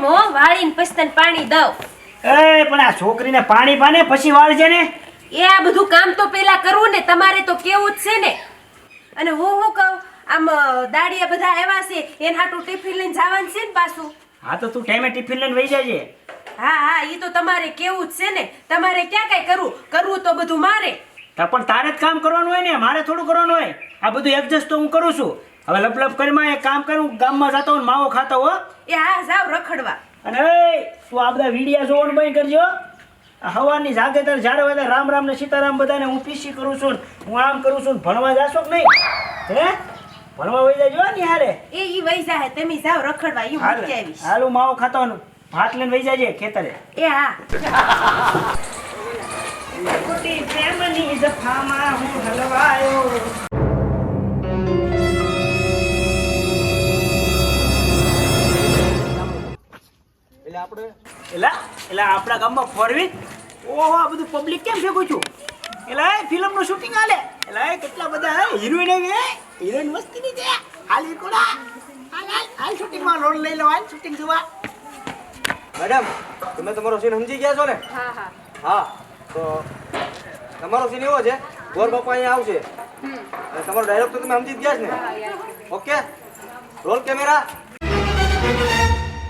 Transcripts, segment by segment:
હો વાળીને પછી તને પાણી દઉં. એ પણ આ છોકરીને પાણી પાને પછી વાળજે ને. એ આ બધું કામ તો પેલા કરવું ને, તમારે તો કેવું જ છે ને. અને હું કહું, આમ દાડિયા બધા આવ્યા છે, એના હાટું ટિફિન લઈને જવાનું છે ને પાછું. હા તો તું ટાઈમે ટિફિન લઈને વહી જાજે. હા ઈ તો તમારે કેવું જ છે ને. તમારે ક્યાં કઈ કરવું તો બધું મારે. પણ તારે જ કામ કરવાનું હોય ને, મારે થોડું કરવાનું હોય. આ બધું એડજસ્ટ તો હું કરું છું. હવે લપ કરીમાં એક કામ કરું, ગામમાં જતો હોય માવો ખાતો હો. એ હા જાવ રખડવા. અને તું આ બધા વિડિયા જોવાનું બંધ કરજો. હવાની જાગે તાર જ્યારે હોય ત્યારે રામ રામ ને સીતારામ બધાને હું પીસી કરું છું, હું આમ કરું છું. ભણવા જાશો કે નહીં? હે ભણવા વહી જાજો ને હારે. એ ઈ વહી જાહે, તમે જાવ રખડવા. ઈ મૂકી આવીશ. હાલું માવો ખાતો ભાત લઈને વહી જાજે ખેતરે. એ હા. ખોટી પ્રેમની જફામાં હું હલવાયો. એટલે આપણા ગામમાં ફોરવી ઓહો આ બધું પબ્લિક કેમ ફેંકું છું? એટલે ફિલ્મનું શૂટિંગ હાલે. એટલે કેટલા બધા હિરોઈન હિરોઈન મસ્તીની છે. હાલ કોડા હાલ શૂટિંગમાં રોલ લઈ લો. હાલ શૂટિંગ જોવા. મેડમ તમે તમારો સીન સમજી ગયા છો ને? હા તો તમારો સીન એવો છે, ગોર બાપા અહીંયા આવશે અને તમારો ડાયલોગ તો તમે સમજી જ ગયા છે ને? Okay, roll camera.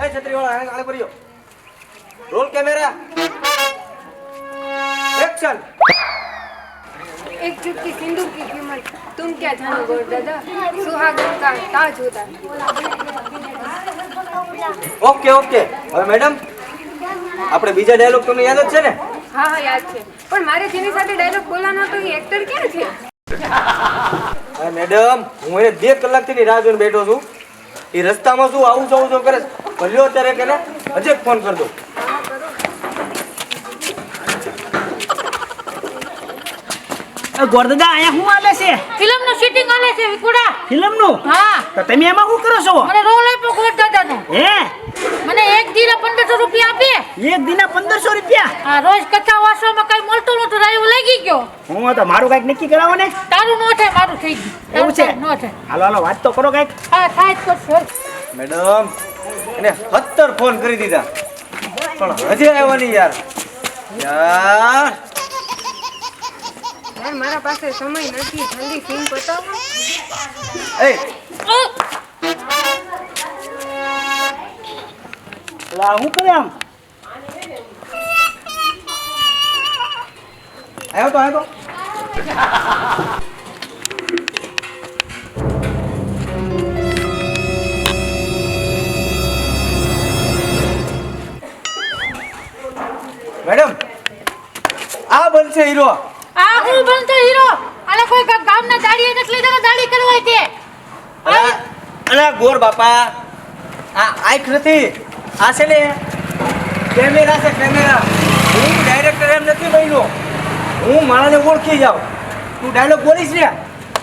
એ છત્રીવાળા આને કર્યો. Roll camera action. एक चुटकी सिंदूर की कीमत तुम क्या जानो गोर दादा, सुहागन का ताज होता है। ओके ओके હવે મેડમ આપણે બીજા ડાયલોગ તમને યાદ જ છે ને? હા હા યાદ છે, પણ મારે જેની સાથે ડાયલોગ બોલવાનો હતો એ એક્ટર ક્યાં છે? અરે મેડમ હું એને 2 કલાકથી રાહ જોઈને બેઠો છું. એ રસ્તામાં શું આવું જાવું કરે ભલ્યો ત્યારે કે ને હજે ફોન કર દો. ગોરદાદા અહીંયા શું હાલે છે? ફિલ્મનું શૂટિંગ હાલે છે વિકુડા. ફિલ્મનું? હા. તો તમે એમાં શું કરો છો? મને રોલ આપ્યો ગોરદાદાનો. હે મને એક દિને 1500 રૂપિયા આપે. એક દિના 1500 રૂપિયા? હા, રોજ કથા વાંચવામાં કઈ મળતું નતું, રાયો લાગી ગયો. હું તો મારું કઈક નક્કી કરાવો ને. તારું નો થાય, મારું થઈ ગયું. એવું છે? નો થાય. હાલો હાલો વાત તો કરો કઈક. હા થાય જ કરશો. મેડમ એને 17 ફોન કરી દીધા પણ હજે આવ્યો નહીં યાર. યાર મારા પાસે સમય નથી, જલ્દી ફિલ્મ બતાવો. એ લા હું કરે આમ? આવ્યો તો મેડમ આ બનશે હીરો. આ હું બનતો હીરો. આલે કોઈ ગામના દાડીએ નથી લીધા, દાડી કરવાય તે. અરે ગોર બાપા આ આંખ નથી, આ છે ને કેમેરા છે કેમેરા. હું ડાયરેક્ટર એમ નથી બન્યો, હું માણસને ઓળખી જાઉં. તું ડાયલોગ બોલીશ ને?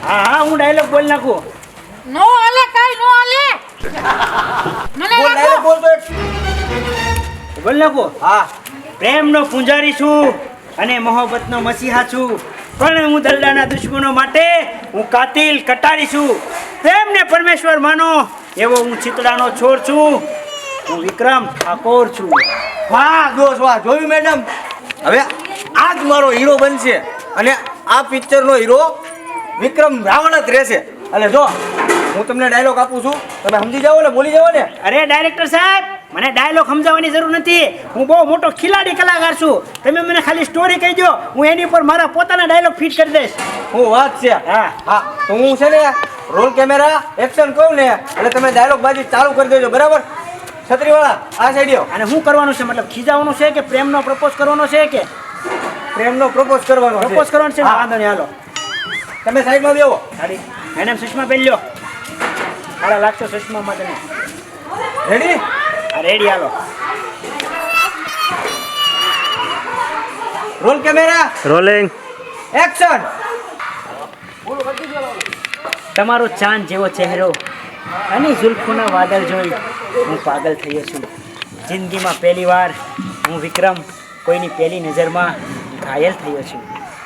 હા હા હું ડાયલોગ બોલ નાખું. નો આલે કાઈ નો આલે. મને બોલ ડાયલોગ રાખો. બોલ તો એક. બોલ નાખું. હા પ્રેમનો પૂંજારી છું અને મોહબ્બતનો મસીહા છું, પણ હું દલડાના દુશ્મનો માટે હું કાતિલ કટારી છું. પ્રેમને પરમેશ્વર માનો એવો હું ચિતડાનો છોડ છું. હું વિક્રમ ઠાકોર છું. વાહ દોસ્ત વાહ, જોયું મેડમ? હવે આ જ મારો હીરો બનશે અને આ પિક્ચરનો હીરો વિક્રમ રાવણ જ રહેશે. એટલે જો હું તમને ડાયલોગ આપું છું, તમે સમજી જાઓ ને, બોલી જાઓ ને. અરે ડાયરેક્ટર સાહેબ, મને ડાયલોગ સમજાવવાની જરૂર નથી. હું બહુ મોટો ખિલાડી કલાકાર છું. તમે મને ખાલી સ્ટોરી કહી દો, હું એની ઉપર મારા પોતાના ડાયલોગ ફિટ કરી દઈશ. હું વાત છે. હા હા તો હું છે ને રોલ કેમેરા એક્શન કહું ને એટલે તમે ડાયલોગ બાજી ચાલુ કરી દેજો, બરાબર? છત્રીવાળા આ સાઈડ. અને શું કરવાનું છે? મતલબ ખીજાવાનું છે કે પ્રેમનો પ્રપોઝ કરવાનો છે કે પ્રેમનો પ્રપોઝ કરવાનો છે. પ્રપોઝ કરવાનો છે? હા. વાંધો નહીં, હાલો. તમે સાઈડમાં બેહો. સાડી મેડમ ચશ્મા પહેરી લો. હાલો લાગશો ચશ્મામાં તમે. રેડી? હા રેડી, હાલો. Roll camera rolling action. તમારો ચાંદ જેવો ચહેરો અને ઝુલ્ફોના વાદળ જોઈ હું પાગલ થયો છું. જિંદગીમાં પહેલી વાર હું વિક્રમ કોઈની પહેલી નજરમાં ઘાયલ થયો છું.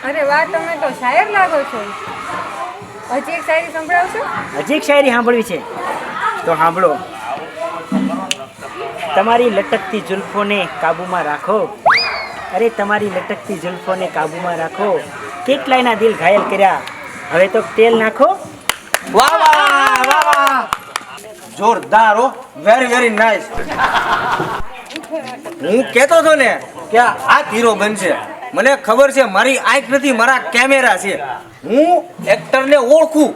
અરે વાહ, તમે તો શાયર લાગો છો. હજી એક શાયરી સંભળાવશો? હજી એક શાયરી સાંભળવી છે તો સાંભળો. તમારી લટકતી જુલ્ફોને કાબૂમાં રાખો. અરે તમારી લટકતી જુલ્ફોને કાબૂમાં રાખો. કેટલાયના દિલ ઘાયલ કર્યા. હવે તો તેલ નાખો. વાહ વાહ વાહ વાહ, જોરદાર હો, વેરી વેરી નાઇસ. હું કહેતો હતો ને કે આ હીરો બનશે. મને ખબર છે, મારી આંખ નથી, મારા કેમેરા છે. હું એક્ટરને ઓળખું.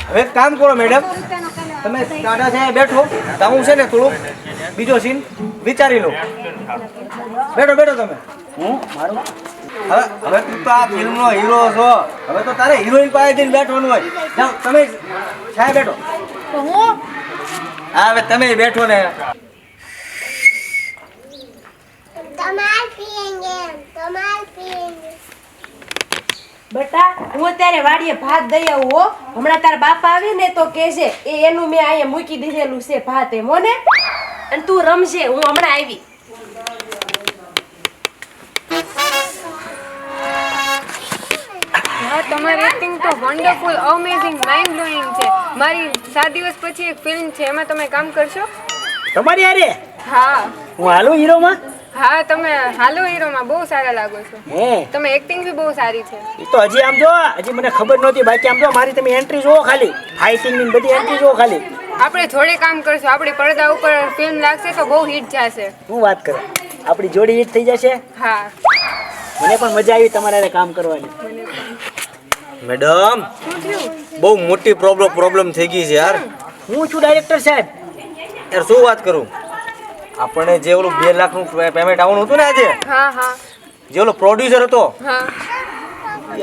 હવે એક કામ કરો મેડમ, તમે ટાટા સાહેબ બેઠો તો હું છે ને થોડુંક બીજો સીન વિચારી લઉં. બેઠો બેઠો તમે. હું મારું હવે તું તો આ ફિલ્મનો હીરો છો. હવે તો તારે હિરોઈન પાસે જઈને બેઠવાનું હોય. જાઓ તમે સાહેબ બેઠો. તો હું હા હવે તમે બેઠો ને. બેટા હું અત્યારે વાડીએ ભાત દઈ આવું હો. હમણાં તારા બાપા આવે ને તો કહેશે એ એનું મેં અહીંયા મૂકી દીધેલું છે ભાત એમ હો ને. અને તું રમશે, હું હમણાં આવી. હા, તમારી એક્ટિંગ તો વન્ડરફુલ, અમેઝિંગ, માઇન્ડ બ્લોઈંગ છે. મારી 7 દિવસ પછી એક ફિલ્મ છે, એમાં તમે કામ કરશો? તમારી હારે હા હું હાલું હીરોમાં. હા, તમે હાલો હીરોમાં બહુ સારા લાગો છો. હે તમે એક્ટિંગ બી બહુ સારી છે. એ તો હજી આમ જો, હજી મને ખબર નહોતી. બાકી આમ જો મારી તમે એન્ટ્રી જુઓ ખાલી, ફાઇટિંગ ની બધી એન્ટ્રી જુઓ ખાલી. આપણે જોડે કામ કરશું. આપણી પડદા ઉપર ફિલ્મ લાગશે તો બહુ હિટ જશે. શું વાત કરે, આપણી જોડી હિટ થઈ જશે. હા, મને પણ મજા આવી તમારા હારે કામ કરવાની. મેડમ શું થયું? બહુ મોટી પ્રોબ્લેમ થઈ ગઈ છે યાર. હું છું ડાયરેક્ટર સાહેબ. યાર શું વાત કરું, આપણે જે ઓલું 2 લાખનું પેમેન્ટ આવવાનું હતું ને આજે, હા હા જે ઓલો પ્રોડ્યુસર હતો, હા.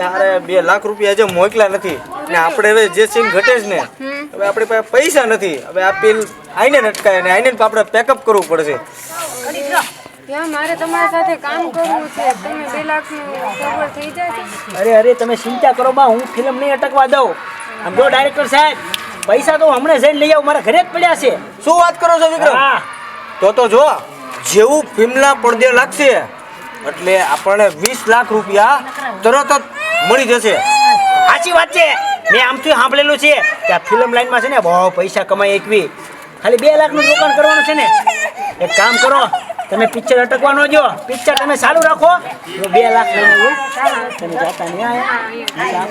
યાર 2 લાખ રૂપિયા આજે મોકલા નથી. ને આપણે હવે જે સીન ઘટે છે ને, હવે આપણી પાસે પૈસા નથી. હવે આ બિલ આઈને અટકાય ને આઈને આપણે પેકઅપ કરવું પડશે. યા મારે તમારા સાથે કામ કરવું છે. તમે 2 લાખનું કવર થઈ જશે? અરે અરે તમે ચિંતા કરો બા, હું ફિલ્મ નહીં અટકવા દઉં. આમ જો ડાયરેક્ટર સાહેબ, પૈસા તો હું હમણાં જઈને લઈ આવું, મારા ઘરે જ પડ્યા છે. શું વાત કરો છો વિક્રમ? હા તો જો જેવું ફિલ્મના પડદે લાગશે એટલે આપણને 20 લાખ રૂપિયા તરત જ મળી જશે. સાચી વાત છે. મેં આમથી સાંભળેલું છે કે આ ફિલ્મ લાઈનમાં છે ને બહુ પૈસા કમાય એકવી. ખાલી 2 લાખનું રોકાણ કરવાનું છે ને. એક કામ કરો, તમે પિક્ચર અટકવાનો જો, પિક્ચર તમે ચાલુ રાખો. હું 2 લાખ લઈને આવું. તમે જાતા નહીં આયા.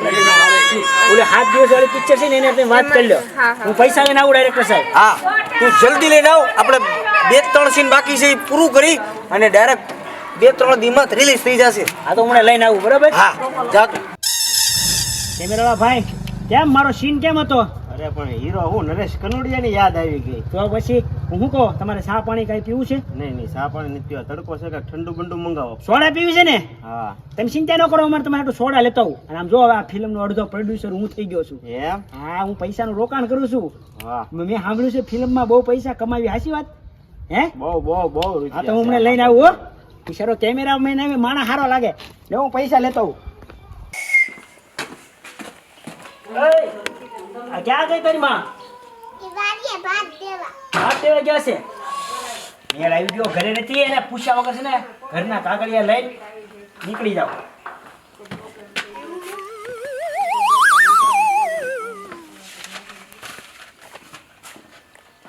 ઓલે 7 દિવસ વાળી પિક્ચર છે ને એને તમે વાત કરી લો. હું પૈસા લઈને આવું ડાયરેક્ટર સાહેબ. હા, તું જલ્દી લઈને આવ. આપણે 2-3 સીન બાકી છે એ પૂરું કરી અને ડાયરેક્ટ 2-3 દિવસમાં રિલીઝ થઈ જશે. આ તો હમણાં લઈને આવું, બરાબર? હા જા તું. કેમેરાવાળા ભાઈ, કેમ મારો સીન કેમ હતો? અરે પણ હીરો હું નરેશ કનોડિયાની યાદ આવી ગઈ. તો પછી હું શું કહું, તમારે ચા પાણી કઈ પીવું છે? નહીં ચા પાણી નથી પીવા. તડકો છે કે ઠંડુ બંડુ મંગાવો. સોડા પીવી છે ને? હા તમે ચિંતા ન કરો, અમારે તમારે આટલું સોડા લેતો આવું. અને આમ જો હવે આ ફિલ્મનો અડધો પ્રોડ્યુસર હું થઈ ગયો છું. એમ? હા, હું પૈસાનું રોકાણ કરું છું. વાહ, મેં સાંભળ્યું છે ફિલ્મમાં બહુ પૈસા કમાવી. હાચી વાત હે? બહુ હા તો હું હમણાં લઈને આવું હો. બિચારો કેમેરા મેન આવે, માણા હારો લાગે. લે હું પૈસા લેતો આવું. આ ક્યાં ગઈ તારી માં? ભાત દેવા ગયા છે. મેળ આવી ગયો, ઘરે નથી. એને પૂછ્યા વગર છે ને ઘરના કાગળિયા લઈને નીકળી જાવ.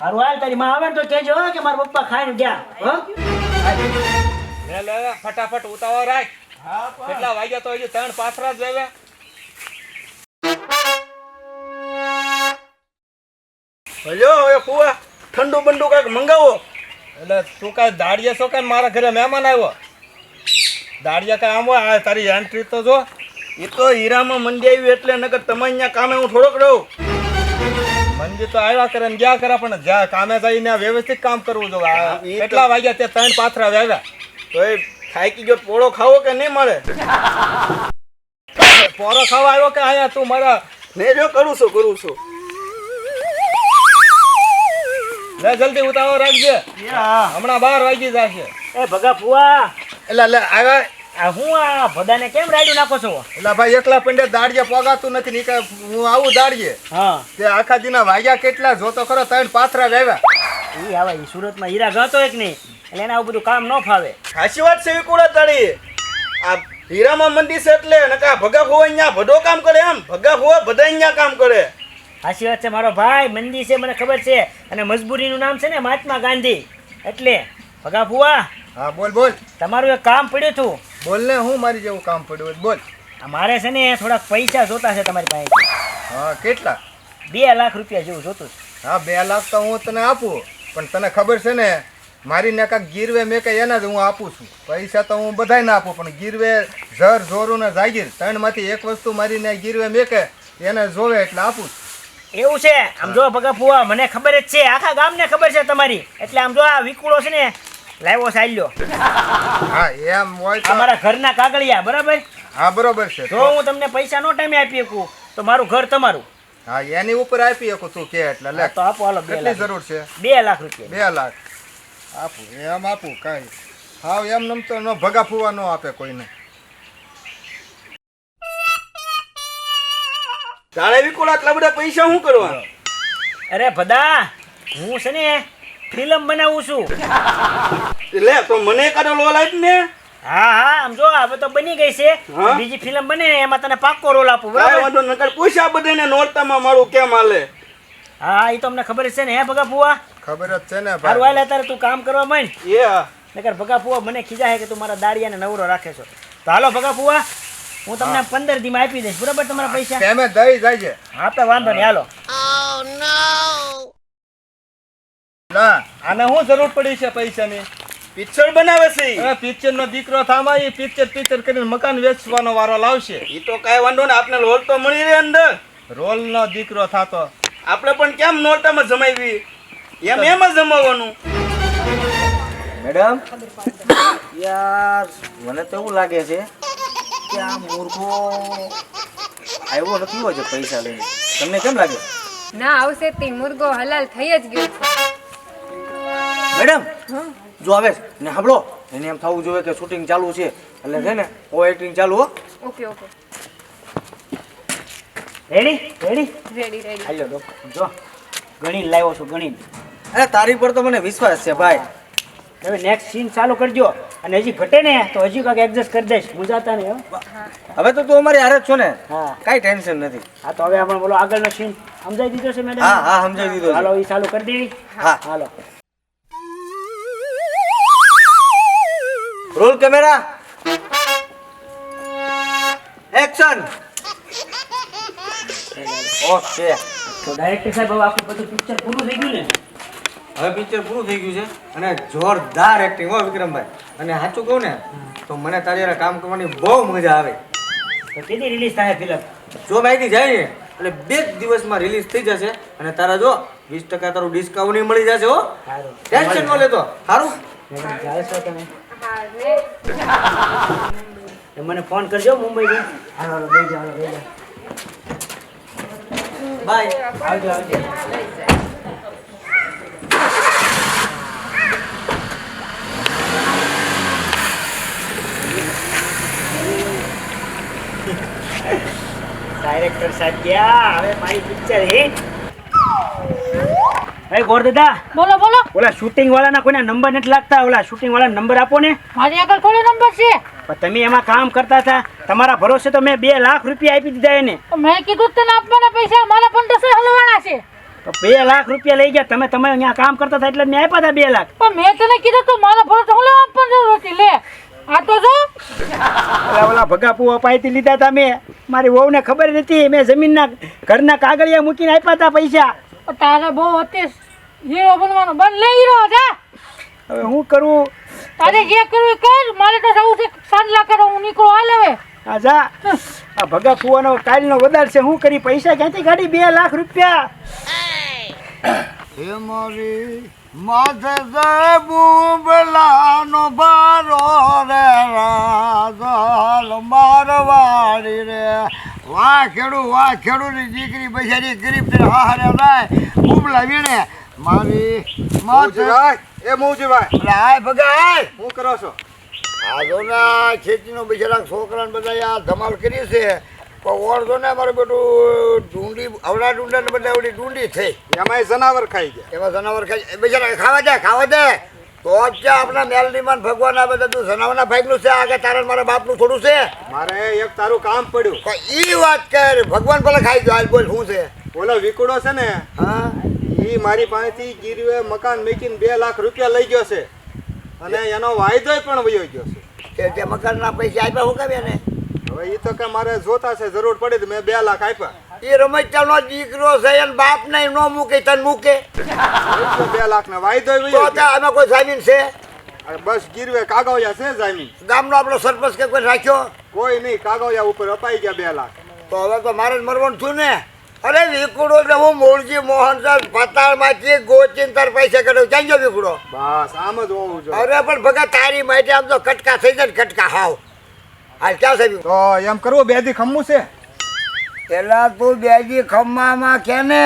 હારું હાલ, તારી માં આવે ને તો કહેજો હો કે મારા પપ્પા ખાઈને ગયા. હો લે ફટાફટ ઉતાવળ રાખ. કેટલા વાગ્યા તો હજી 3 પાથરા જ આવ્યા. હજો હવે ફુવા ઠંડુ બંડુ કાંઈક મંગાવો. એટલે તું કાંઈ દાડિયા છો કાંઈ મારા ઘરે મહેમાન આવ્યો? દાડિયા કાંઈ આમ હોય? આ તારી એન્ટ્રી તો જો. એ તો હીરામાં મંડી આવ્યું એટલે નકર તમે અહીંયા કામે હું થોડોક રહું. મંજી તો આવ્યા કરે ને ગયા કરે, પણ જ્યાં કામે જઈને વ્યવસ્થિત કામ કરવું જો. કેટલા વાગ્યા તે 3 પાથરા જ આવ્યા. તો એ થાકી ગયો, પોળો ખાવો કે નહીં મળે? પોરો ખાવા આવ્યો કે અહીંયા તું મારા? મેં જો કરું છું. લે જલ્દી ઉતાવળ રાખજે, હમણાં 12 વાગી જશે. એ ભગા ફુવા, એટલે આવ્યા. આ હું આ ભદાને કેમ રાડ્યું નાખો છો? એટલે ભાઈ એકલા પંડે દાડિયા પોગાતું નથી. નીકળ હું આવું દાડિયે હા તે આખા દીના વાગ્યા કેટલા જોતો ખરો? 3 પાથરા જ આવ્યા. એ આવે ઈ સુરતમાં હીરા ગતો એક નહીં, એટલે એને આવું બધું કામ ન ફાવે. સાચી વાત છે વિકુડા તારી. આ હીરામાં મંડી છે એટલે નકા ભગા ફુવા અહીંયા ભડો કામ કરે. એમ ભગા ફુવા બધા અહીંયા કામ કરે. સાચી વાત છે મારો ભાઈ, મંદી છે મને ખબર છે, અને મજબૂરીનું નામ છે ને મહાત્મા ગાંધી. એટલે ભગા ફુવા, હા બોલ બોલ તમારું એક કામ પડ્યું હતું. બોલ ને, હું મારી જેવું કામ પડ્યું હોય તો બોલ. મારે છે ને થોડાક પૈસા જોતા છે તમારી પાસેથી. હા કેટલા? 2 લાખ રૂપિયા જેવું જોતું છે. હા 2 લાખ તો હું તને આપું, પણ તને ખબર છે ને મારી ને કાંક ગીરવે મેં કઈ એના જ હું આપું છું. પૈસા તો હું બધાય ના આપું, પણ ગીરવે જર જોરું ને જાગીર 3માંથી એક વસ્તુ મારી ને ગીરવે મેં કે એને જોવે એટલે આપું છું. એવું છે? આમ જો ભગા ફુવા, મને ખબર જ છે, આખા ગામને ખબર છે તમારી. એટલે આમ જો આ વિકુળો છે ને લાવ્યો ચાલ્યો. હા એમ હોય તો અમારા ઘરના કાગળિયા, બરાબર? હા બરોબર છે. જો હું તમને પૈસા નો ટાઈમે આપી શકું તો મારું ઘર તમારું. હા એની ઉપર આપી શકું તું કે એટલે લે. તો આપો, હાલો 2 કેટલી લાખ. જરૂર છે? 2 લાખ રૂપિયા. 2 લાખ આપું, એમ આપું કાંઈ હાવ એમ નમ તો ન ભગા ફુવા ન આપે કોઈને. તારે વિકુળ આટલા બધા પૈસા શું કરવા? અરે ભદા, હું છે ને ફિલ્મ બનાવું છું. લે તો મને કાઢો રોલ આપ ને. હા હા, આમ જો હવે તો બની ગઈ છે. હા? બીજી ફિલ્મ બને ને એમાં તને પાક્કો રોલ આપું, કાંઈ બરાબર? વાંધો નકર પૂછ્યા બધાને નોરતામાં મારું કેમ હાલે. હા, એ તો અમને ખબર જ છે ને. હે ભગા ફુવા, ખબર જ છે ને સારું ભાઈ. હાલે અત્યારે તું કામ કરવા માંડ. એ હા. નકર ભગા ફુવા મને ખીજા છે કે તું મારા દાડિયાને નવરો રાખે છો. તો હાલો ભગા ફુવા, હું તમને 15 દીમાં આપી દઈશ, બરાબર? તમારા પૈસા પેમે દઈ જાય છે. આપણે વાંધો નહીં, હાલો. ના આને શું જરૂર પડી છે પૈસાની? પિક્ચર બનાવે છે ઈ. હવે પિક્ચર નો દીકરો થામા એ પિક્ચર કરીને મકાન વેચવાનો વારો લાવશે. ઈ તો કાંઈ વાંધો ને, આપને રોલ તો મળી રહે અંદર. રોલ નો દીકરો થાતો આપણે પણ કેમ નોરતામાં જમાવી, એમ જ જમાવવાનું. મેડમ યાર મને તો એવું લાગે છે કે આ મૂર્ખો આવ્યો નથી હોય છે પૈસા લઈને. તમને કેમ લાગે? ના આવશે તે મુર્ગો હલાલ થઈ જ ગયો છે. મેડમ જો આવે ને સાંભળો, એને એમ થવું જોઈએ કે શૂટિંગ ચાલુ છે એટલે છે ને ઓ એક્ટિંગ ચાલુ હો. Okay okay ready ready? Ready ready. હાલો ડોક્ટર, જો ગણી લાવ્યો છું, ગણી. અરે તારી પર તો મને વિશ્વાસ છે ભાઈ. હવે નેક્સ્ટ સીન ચાલુ કરજો, અને હજી ઘટે ને તો હજી કાંઈક એડજસ્ટ કરી દઈશ, મુંજાતા નહીં હો. હવે તો તું અમારી હારે જ છો ને, હા કાંઈ ટેન્શન નથી. હા, તો હવે આપણે બોલો આગળનો સીન સમજાઈ દીધો છે મેડમ? હા હા સમજાવી દીધો છે. હાલો, એ ચાલુ કરી દેવી. હા હાલો. Roll camera action. ઓકે તો ડાયરેક્ટર સાહેબ, હવે આપણું બધું પિક્ચર પૂરું થઈ ગયું ને? હવે પિક્ચર પૂરું થઈ ગયું છે અને જોરદાર એક્ટિંગ હો વિક્રમભાઈ. અને સાચું કહું ને તો મને તારી હારે કામ કરવાની બહુ મજા આવે. તો કેદી રિલીઝ થાય ફિલ્મ? જો માહિતી જાય ને એટલે 2 દિવસમાં રિલીઝ થઈ જશે અને તારા જો 20% તારું ડિસ્કાઉન્ટ મળી જશે હો. સારું. ટેન્શન ન લેતો. સારું મેડમ, જાય છો તમે? હા ને તો મને ફોન કરજો મુંબઈ થી. હાલો હાલો, બેસી જાઓ, હાલો, બેસી જાઓ. બાય. આવજો આવજો. ડાયરેક્ટર સાહેબ ગયા, હવે મારી પિક્ચર હિટ. એ ગોરદાદા, બોલો બોલો, ઓલા શૂટિંગ વાળાના કોઈના નંબર નથી લાગતા, ઓલા શૂટિંગ વાળાના નંબર આપો ને. મારી આગળ કોનો નંબર છે? પણ તમે એમાં કામ કરતા હતા, તમારા ભરોસે તો મેં 2 લાખ રૂપિયા આપી દીધા એને. તો મેં કીધું તને આપવાના પૈસા મારા 1500 હલવાના છે. તો 2 લાખ રૂપિયા લઈ ગયા તમે. તમે અહીંયા કામ કરતા હતા એટલે મેં આપ્યા હતા 2 લાખ. પણ મેં તને કીધું તો મારા ભરોસે હું લેવા આપવાની જરૂર હતી. લે આ તો જો ઓલા ભગા પુઆ પાસેથી લીધા હતા મેં. મારી વહુને ખબર નથી, મેં જમીનના ઘરના કાગળિયા મૂકીને આપ્યા હતા પૈસા. તારે બહુ હતી હીરો બનવાનો. બન લે હીરો જા. હવે હું કરું? તારે જે કરવું એ કર. મારે તો જવું છે સાંજલા કરો. હું નીકળો હાલ હવે. હા જા. આ ભગા પુઆનો કાલનો વધાર છે, હું કરી? પૈસા ક્યાંથી કાઢી 2 લાખ રૂપિયા? હે મારી માથે બુબલાનો બારો રે રાજલ મારવાડી રે. વાહ ખેડૂની દીકરી બજારી ગરીબ ને હારે જાય બુબલા વીણે મારી માથે. એ મૌજીભાઈ, હાય ભગાય, શું કરો છો? આ જો ને ખેતીનો બિચારા છોકરાને બધા આ ધમાલ કરી છે. પણ ઓળખો ને મારું બેટું ડુંડી અવડા ડુંડા ને બધા આવડી ડુંડી થઈ. એમાં જનાવર ખાઈ ગયા. એમાં જનાવર ખાઈ બિચારા ખાવા દે તો જ આપણા મેલડીમાં ભગવાન આવે તો તું જનાવરના ભાગનું છે. આગળ તારા મારા બાપનું થોડું છે. મારે એક તારું કામ પડ્યું. ઈ વાત કર, ભગવાન ભલે ખાઈ ગયો. હાલ બોલ શું છે? ઓલો વિકુડો છે ને હા ઈ મારી પાસેથી ગીરવે મકાન મેકીને 2 લાખ રૂપિયા લઈ ગયો છે અને એનો વાયદો પણ વયો ગયો છે. તે મકાનના પૈસા આપ્યા હું કાવ્યા ને હવે ઈ તો કે મારે જોતા છે, જરૂર પડી તો મેં 2 લાખ આપ્યા. એ રમતનો દીકરો છે એને બાપ ને નો મૂકે તને મૂકે 2 લાખ ના વાયદો તો વયો ગયો. આમાં કોઈ જામીન છે અને બસ ગીરવે કાગળિયા છે જામીન, ગામનો આપણો સરપંચ કે કોઈ રાખ્યો કોઈ નહીં. કાગળિયા ઉપર અપાઈ ગયા 2 લાખ. તો હવે તો મારે જ મરવાનું છું ને. અરે વિકુડો ને હું મૂળજી મોહનદાસ પતાળમાંથી ગોચીન તાર પૈસા કાઢું ક્યાં ગયો વિકુડો? બસ આમ જ હોવું જોઈએ. અરે પણ ભગત તારી માટે આમ તો કટકા થઈ જાય ને કટકા હાવ. હાલ ક્યાં છે તો એમ કરવું, 2 દી ખમવું છે. પેલા તું બેજી ખમ્મામાં કે ને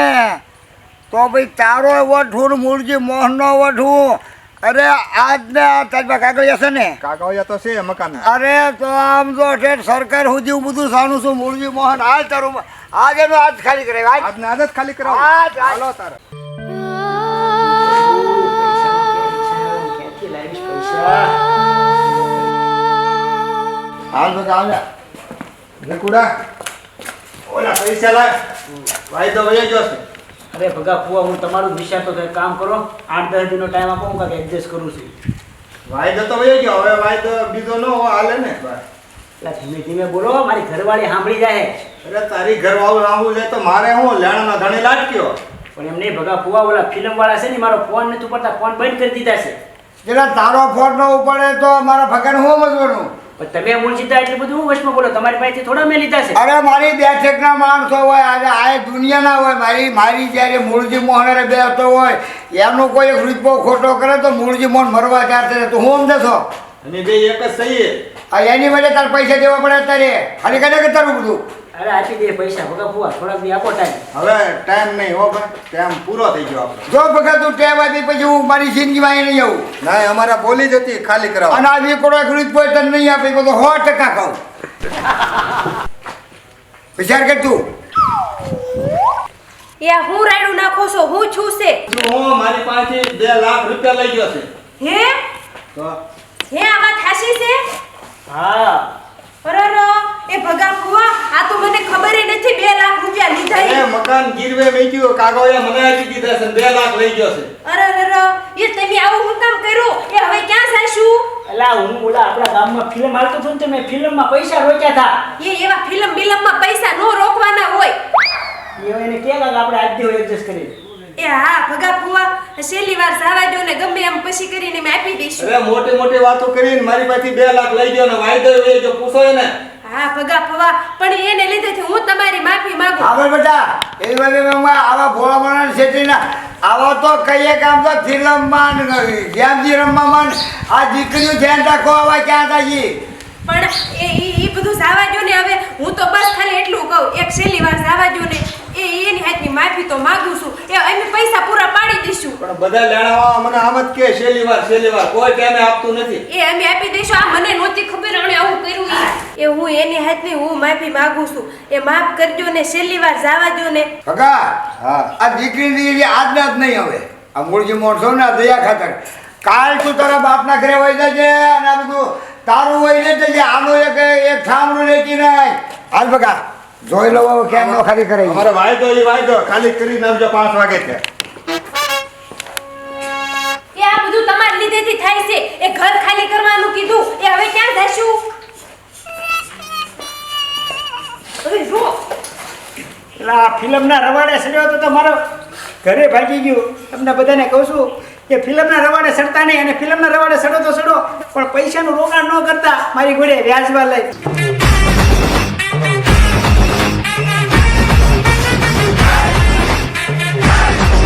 તો ભાઈ તારો વઠું મૂળજી મોહનનો વઠું. અરે આજ ને તારી કાગળ હશે ને? કાગળિયા તો છે મકાન. અરે તો આમ જો ઠેઠ સરકાર સુધી હું બધું સાનું છું. મૂળજી મોહન હાલ તારું આજ એનો આજ ખાલી કરે આજ આજને આજ જ ખાલી કરાવો. આજ, આજ. હાલો તારે. ક્યાંથી લાવીશ પૈસા? હાલ બધા હાલ વિકુડા ઓલા પૈસા લાવ, વાયદો વયો ગયો છે. અરે ભગા ફુવા, હું તમારું વિચારતો તો એક કામ કરો, 8-10 દિનનો ટાઈમ આપો, હું કાંઈક એડજસ્ટ કરું છું. વાયદો તો વયો ગયો, હવે વાયદો બીજો ન હાલે ને. એટલે ધીમે ધીમે બોલો, મારી ઘરવાળી સાંભળી જાય. અરે તારી ઘરવાળું આવું જાય તો મારે હું લેણાનો ધણી લાટક્યો. પણ એમ નહીં ભગા ફુવા, ઓલા ફિલ્મ વાળા છે ને, મારો ફોન નથી પડતા, ફોન બંધ કરી દીધા છે. જેના તારો ફોન ન ઉપડે તો મારા ભગવાન હું સમજવાનું? પણ તમે મૂળજીતા એટલે બધું હું વશમાં બોલો, તમારી પાસેથી થોડા મેં લીધા છે. અરે મારી બેઠકના માણસો હોય, આજે આ દુનિયાના હોય. મારી જ્યારે મૂળજી મોહન બેસતો હોય એનો કોઈ એક રૂપિયો ખોટો કરે તો મૂળજી મોહન મરવા ચાલશે. તો હું સમજે છો? અમે બે એક જ થઈએ. આ એની વજે તારે પૈસા દેવા પડે અત્યારે ખાલી કદાચ કે તારું બધું. અરે આપી દે પૈસા ભગા ફુવા, થોડાક દી આપો ટાઈમ. હવે ટાઈમ નહીં હો ભાઈ, ટાઈમ પૂરો થઈ ગયો આપણો. જો ભગત તું ટેવ આપી પછી હું મારી જિંદગીમાં અહીં નહીં આવું. ના અમારા બોલી જ હતી ખાલી કરાવો. અને આ વીકડો એક રૂપિયો તને નહીં આપે તો 100% કહું. વિચાર કર તું. યા હું રાયડું નાખો છો, હું છું છે? હું મારી પાસેથી 2 લાખ રૂપિયા લઈ ગયો છે. હે તો હે આ વાત હાચી છે? હા, અરર એ ભગા ફુવા, આ તો મને ખબર ય નથી 2 લાખ રૂપિયા લીધા એ ઈ. મકાન ગીરવે મેક્યું, કાગળિયા મને આપી દીધા છે, 2 લાખ લઈ ગયો છે. અરર એ તમે આવું હું કામ કર્યું? એ હવે ક્યાં જાશું? અલા હું ઓલા આપણા ગામમાં ફિલ્મ હાલતો હતો ને, તો મેં ફિલ્મમાં પૈસા રોક્યા હતા. એ એવા ફિલ્મ બિલમમાં પૈસા નો રોકવાના હોય. એ એને કે આપણે આજ દિવસ એડજસ્ટ કરી. એ હા ભગા ફુવા, છેલ્લી વાર જવા દો ને, ગમે એમ પછી કરીને મેં આપી દઈશું. અરે મોટી મોટી વાતો કરીને મારી પાસેથી 2 લાખ લઈ ગયો ને વાયદો વયો ગયો. પૂછો એને. હા ભગા ફુવા, પણ એને લીધેથી હું તમારી માફી માંગુ. આગળ બેટા એ વખતે આવા ભોળા માણસ છેતરીના આવા તો કહીએ કામ તો ફિલ્મમાં ગેમજી રમવામાં આ દીકરીઓ ધ્યાન રાખો. આવા ક્યાં થાય? પણ એ બધું જવા દો ને. હવે હું તો બસ ખાલી એટલું કહું, એક છેલ્લી વાર જવા દો ને. એની હાથની માફી તો માંગુ છું. એ અમે પૈસા પૂરા પાડી દઈશું. પણ બધા લેણાવાળા મને આમ જ કે છેલ્લી વાર કોઈ ટાઈમે આપતું નથી. એ અમે આપી દઈશું. આ મને નહોતી ખબર આણે આવું કર્યું ઈ. એ હું એની હાથની હું માફી માંગુ છું. એ માફ કરજો ને, છેલ્લી વાર જવા દો ને. ભગા હા આ દીકરી આજના જ નહીં. હવે આ મૂળજી મોણસો ને દયા ખાતર કાલ તું તારા બાપના ઘરે વહી જજે અને આ બધું તારું વહી લેજે. આનું એક ઠામડું લેતી નહીં. હાલ ભગા જોઈ લો હવે કેમ નો ખાલી કરે. અમારો વાયદો ખાલી કરી નાખજો 5 વાગે છે. એ આ બધું તમારા લીધેથી થાય છે. એ ઘર ખાલી કરવાનું કીધું, એ હવે ક્યાં જશું? અરે જો એટલે આ ફિલ્મના રવાડે સડ્યો તો મારો ઘરે ભાગી ગયું. તમને બધાને કહું છું કે ફિલ્મના રવાડે સડતા નહીં, અને ફિલ્મના રવાડે સડો તો સડો, પણ પૈસાનું રોકાણ ન કરતા મારી ઘોડે વ્યાજવા લઈ.